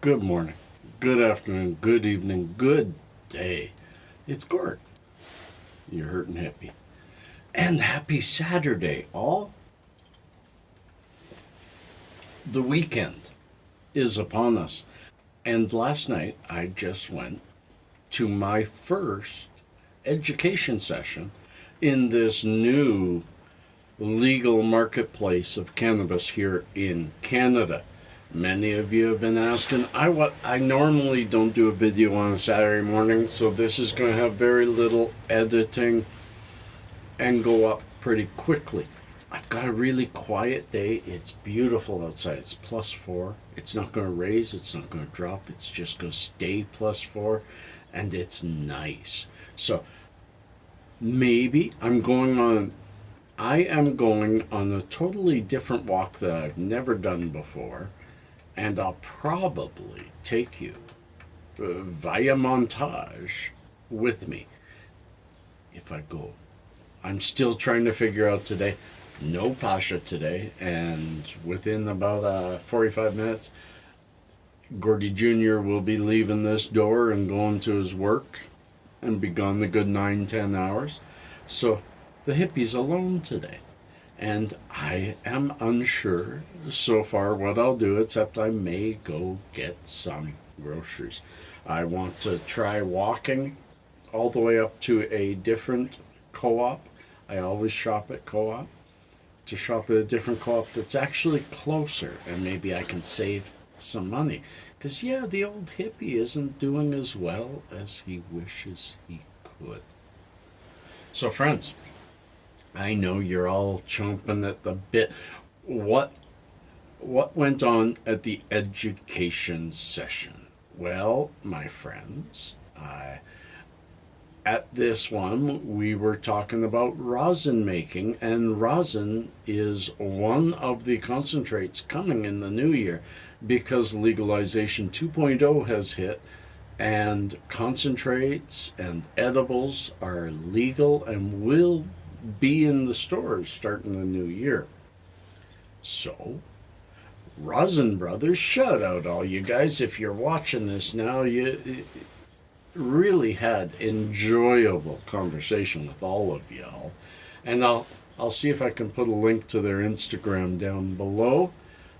Good morning, good afternoon, good evening, good day. It's Gord, your hurting hippie. And happy Saturday, all. The weekend is upon us. And last night I just went to my first education session in this new legal marketplace of cannabis here in Canada. Many of you have been asking. I normally don't do a video on a Saturday morning, so this is going to have very little editing and go up pretty quickly. I've got a really quiet day. It's beautiful outside. It's +4. It's not going to raise. It's not going to drop. It's just going to stay +4, and it's nice. So maybe I am going on a totally different walk that I've never done before, and I'll probably take you via montage with me if I go. I'm still trying to figure out today. No Pasha today, and within about 45 minutes, Gordy Jr. will be leaving this door and going to his work and be gone the good 9-10 hours. So the hippie's alone today. And I am unsure so far what I'll do, except I may go get some groceries. I want to try walking all the way up to a different co-op. I always shop at co-op. To shop at a different co-op that's actually closer, and maybe I can save some money. Because, yeah, the old hippie isn't doing as well as he wishes he could. So, friends, I know you're all chomping at the bit. What went on at the education session? Well, my friends, at this one we were talking about rosin making, and rosin is one of the concentrates coming in the new year because legalization 2.0 has hit, and concentrates and edibles are legal and will be in the stores starting the new year. So, Rosin Brothers, shout out all you guys. If you're watching this now, you really had enjoyable conversation with all of y'all. And I'll see if I can put a link to their Instagram down below.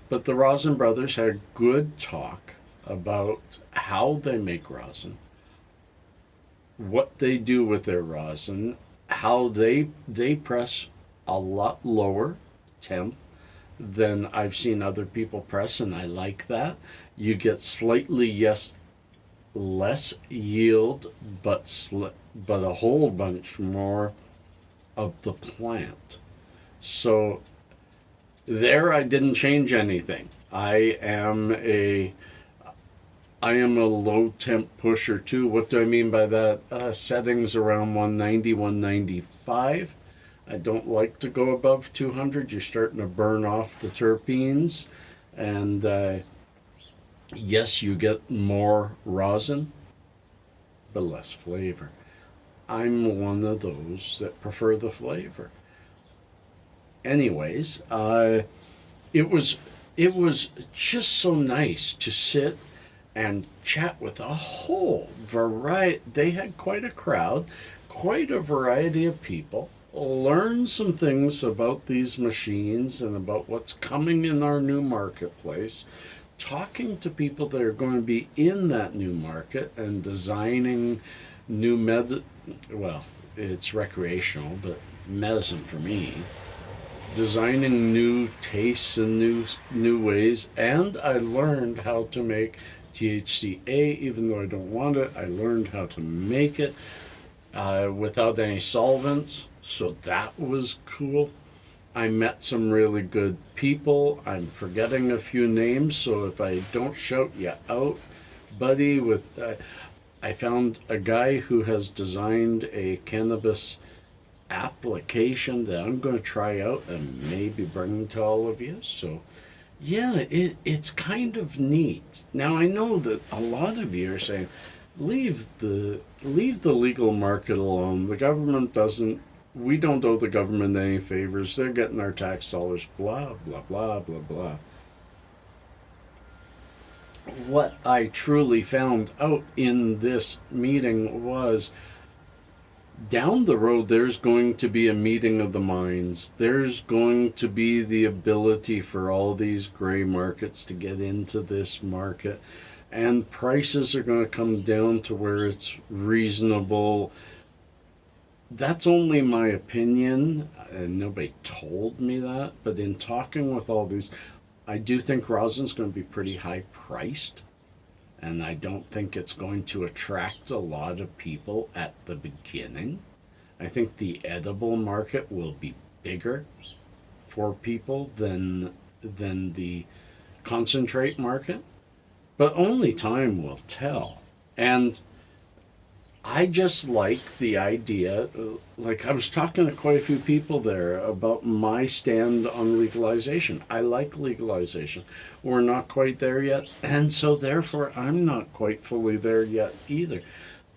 But the Rosin Brothers had good talk about how they make rosin, what they do with their rosin, how they press a lot lower temp than I've seen other people press, and I like that. You get slightly less yield, but a whole bunch more of the plant. So there I didn't change anything. I am a low temp pusher too. What do I mean by that? Settings around 190, 195. I don't like to go above 200. You're starting to burn off the terpenes. And yes, you get more rosin, but less flavor. I'm one of those that prefer the flavor. Anyways, it was just so nice to sit and chat with a whole variety. They had quite a crowd, quite a variety of people. Learn some things about these machines and about what's coming in our new marketplace. Talking to people that are going to be in that new market and designing new well, it's recreational, but medicine for me. Designing new tastes and new ways, and I learned how to make THCA, even though I don't want it. I learned how to make it without any solvents, so that was cool. I met some really good people. I'm forgetting a few names, so if I don't shout you out, buddy, I found a guy who has designed a cannabis application that I'm going to try out and maybe bring to all of you. So yeah, it's kind of neat. Now I know that a lot of you are saying, leave the legal market alone. The government doesn't. We don't owe the government any favors. They're getting our tax dollars. Blah blah blah blah blah. what I truly found out in this meeting was down the road there's going to be a meeting of the minds. There's going to be the ability for all these gray markets to get into this market, and prices are going to come down to where it's reasonable. That's only my opinion, and nobody told me that, but in talking with all these, I do think rosin's going to be pretty high priced, and I don't think it's going to attract a lot of people at the beginning. I think the edible market will be bigger for people than the concentrate market, but only time will tell. And I just like the idea, like I was talking to quite a few people there about my stand on legalization. I like legalization. We're not quite there yet, and so therefore I'm not quite fully there yet either.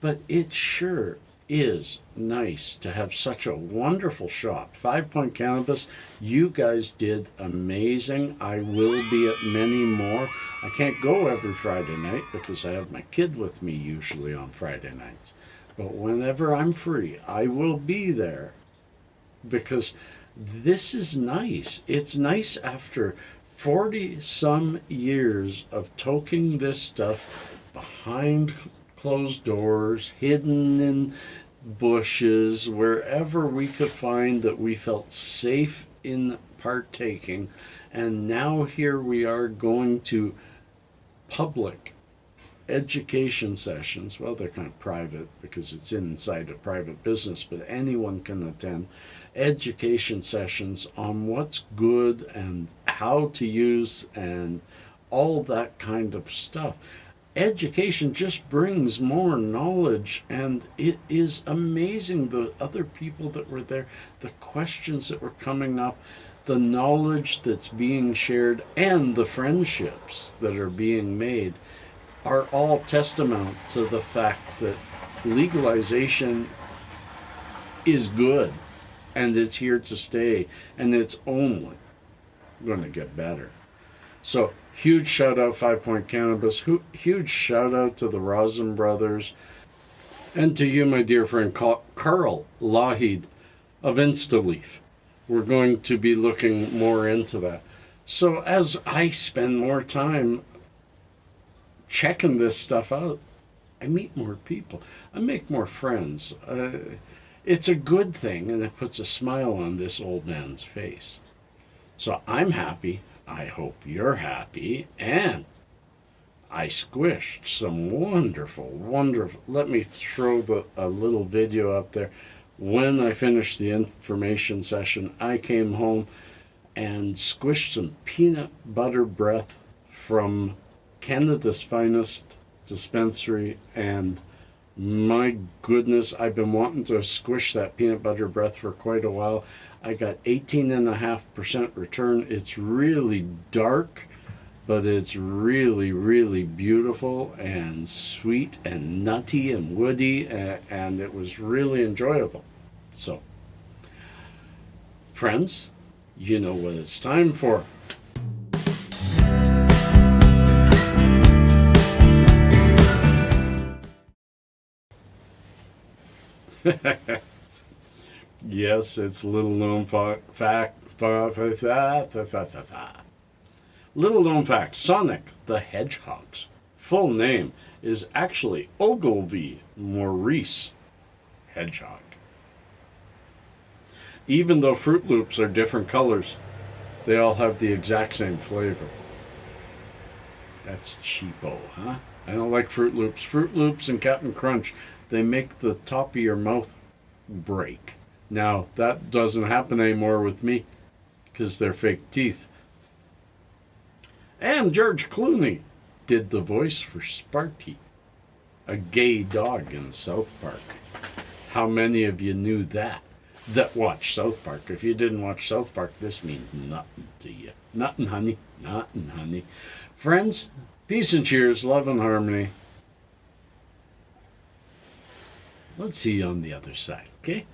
But it sure is nice to have such a wonderful shop. 5 Point Cannabis, you guys did amazing. I will be at many more. I can't go every Friday night because I have my kid with me usually on Friday nights. But whenever I'm free, I will be there because this is nice. It's nice after 40 some years of toking this stuff behind closed doors, hidden in bushes, wherever we could find that we felt safe in partaking. And now here we are going to public education sessions. Well, they're kind of private because it's inside a private business, but anyone can attend education sessions on what's good and how to use and all that kind of stuff. Education just brings more knowledge, and it is amazing the other people that were there, the questions that were coming up, the knowledge that's being shared, and the friendships that are being made are all testament to the fact that legalization is good and it's here to stay, and it's only going to get better. So huge shout out 5 Point Cannabis, huge shout out to the Rosin brothers, and to you, my dear friend Carl Lahid of Instaleaf. We're going to be looking more into that. So as I spend more time checking this stuff out, I meet more people. I make more friends. It's a good thing, and it puts a smile on this old man's face. So I'm happy. I hope you're happy. And I squished some wonderful. Let me throw a little video up there. When I finished the information session, I came home and squished some peanut butter breath from Cannadis Finest Dispensary, and my goodness, I've been wanting to squish that peanut butter breath for quite a while. I got 18.5% return. It's really dark, but it's really, really beautiful and sweet and nutty and woody, and it was really enjoyable. So, friends, you know what it's time for. Yes, it's little known fact. Little known fact, Sonic the Hedgehog's full name is actually Ogilvy Maurice Hedgehog. Even though Fruit Loops are different colors, they all have the exact same flavor. That's cheapo, huh? I don't like Fruit Loops. Fruit Loops and Captain Crunch, they make the top of your mouth break. Now, that doesn't happen anymore with me because they're fake teeth. And George Clooney did the voice for Sparky, a gay dog in South Park. How many of you knew that watch South Park? If you didn't watch South Park, this means nothing to you. Nothing, honey. Nothing, honey. Friends, peace and cheers, love and harmony. Let's see you on the other side, okay?